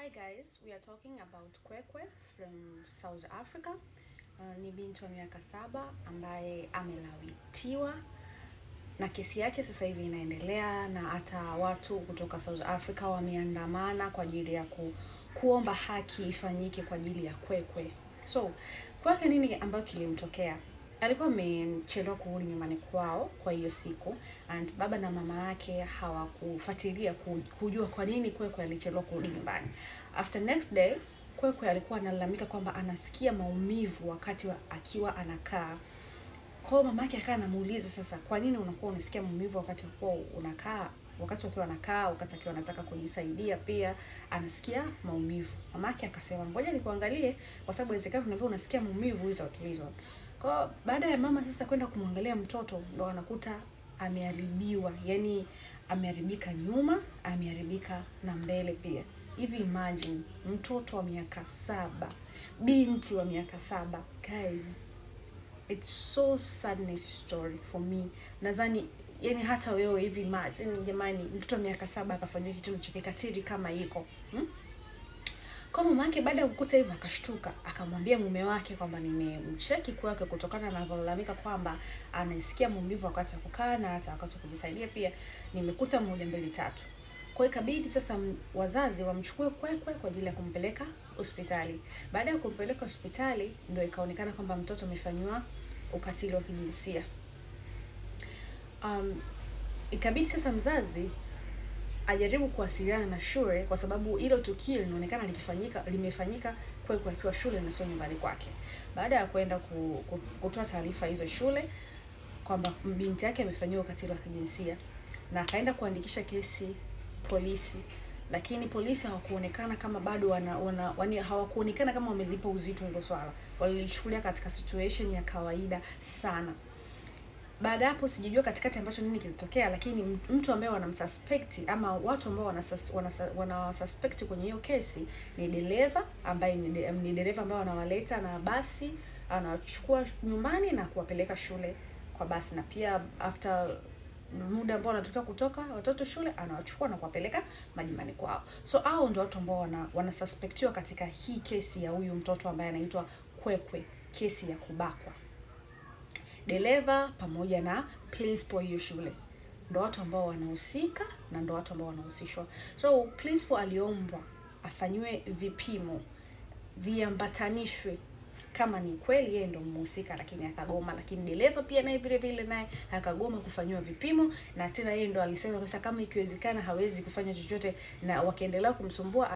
Hi guys, we are talking about Kwekwe from South Africa. Ni binti wa miaka 7 ambaye amelawitiwa na kesi yake sasa hivi inaendelea, na hata watu kutoka South Africa wameandamana kwa ajili ya kuomba haki ifanyike kwa ajili ya Kwekwe. So, kwake nini ambayo kilimtokea? Alikuwa amechelewa kurudi nyumbani kwao kwa hiyo siku, and baba na mama yake hawakufuatilia kujua kwa nini Kwekwe alichelewa kurudi nyumbani. After next day, Kwekwe alikuwa analalamika kwamba anasikia maumivu wakati akiwa anakaa. Kwa mama yake akawa anamuuliza, sasa kwa nini unakuwa unasikia maumivu wakati unakaa? Wakati akiwa anakaa, wakati akiwa anataka kujisaidia pia anasikia maumivu. Mama yake akasema, ngoja nikuangalie kwa sababu inawezekana unaambia unasikia maumivu hizo. Kwa baada ya mama sasa kwenda kumwangalia mtoto, ndo anakuta ameharibiwa, yani ameharibika nyuma, ameharibika na mbele pia. Hivi imagine mtoto wa miaka 7, binti wa miaka 7. Guys, it's so sad story for me. Nadhani yani hata wewe hivi imagine, jamani, mtoto wa miaka 7 akafanywa kitu cha kikatili kama hiko. Kwa mama yake baada ya kukuta hivyo akashtuka, akamwambia mume wake kwamba nimemcheki kwake kutokana na analalamika kwamba anasikia maumivu wakati kukaa na hata wakati kujisaidia pia, nimekuta 1 2 3. Kwa hiyo ikabidi sasa wazazi wamchukue Kwekwe kwa ajili ya kumpeleka hospitali. Baada ya kumpeleka hospitali ndio ikaonekana kwamba mtoto amefanywa ukatili wa kijinsia. Ikabidi sasa mzazi ajaribu kuwasiliana na shule kwa sababu hilo tukio linaonekana limefanyika Kwekwe akiwa shule na sio nyumbani kwake. Baada ya kwenda kutoa taarifa hizo shule kwamba binti yake amefanywa ukatili wa kijinsia, na akaenda kuandikisha kesi polisi, lakini polisi hawakuonekana kama bado hawakuonekana kama wamelipa uzito hilo swala. Walichukulia katika situation ya kawaida sana. Baada hapo sijijua katikati ambacho nini kilitokea, lakini mtu ambaye wanamsuspect ama watu ambao wanasuspect kwenye hiyo kesi ni dereva, ambaye ni dereva ambao wanawaleta na basi, anachukua nyumbani na kuwapeleka shule kwa basi, na pia after muda ambao wanatoka kutoka watoto shule anawachukua na kuwapeleka majumbani kwao. So hao ndio watu ambao wanasuspectiwa katika hii kesi ya huyu mtoto ambaye anaitwa Kwekwe, kesi ya kubakwa. Dereva pamoja na principal hiyo shule ndio watu ambao wanahusika na ndio watu ambao wanahusishwa. So principal aliombwa afanywe vipimo, viambatanishwe kama ni kweli yeye ndio mhusika, lakini akagoma. Lakini dereva pia naye vile naye akagoma kufanywa vipimo, na tena yeye ndio alisema kama ikiwezekana hawezi kufanya chochote, na wakiendelea kumsumbua